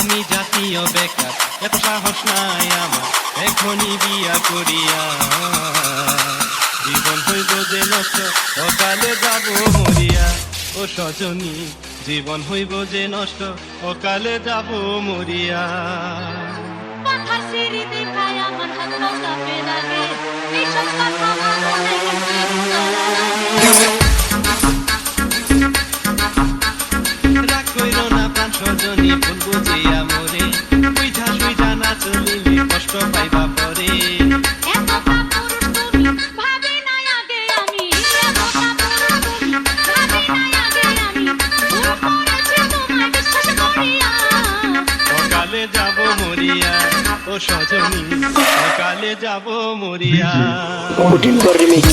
আমি জাতীয় বেকার, এত সাহস নাই আমার এখনই বিয়া করিয়া। জীবন হইব যে নষ্ট, অকালে যাব মরিয়া। ও সজনী, জীবন হইব যে নষ্ট, অকালে যাব মরিয়া। পাখার সিঁড়ি দেখায় আমার হাত পা কাঁপে লাগে, এইসব কথা মনে গেছে রাগ কইরো না প্রাণ সজনী, ভুল বুঝিয়া মোরে, সুইঝা সুইঝা না চলিলে কষ্ট পাইবা পরে। এতটা পুরুষ তুমি, ভাবি নাই আগে আমি, এতটা পুরুষ তুমি, ভাবি নাই আগে আমি, ভুল করেছি তোমায় বিশ্বাস করিয়া। অকালে যাব মরিয়া, ও সজনী, অকালে যাব মরিয়া। Putin Remix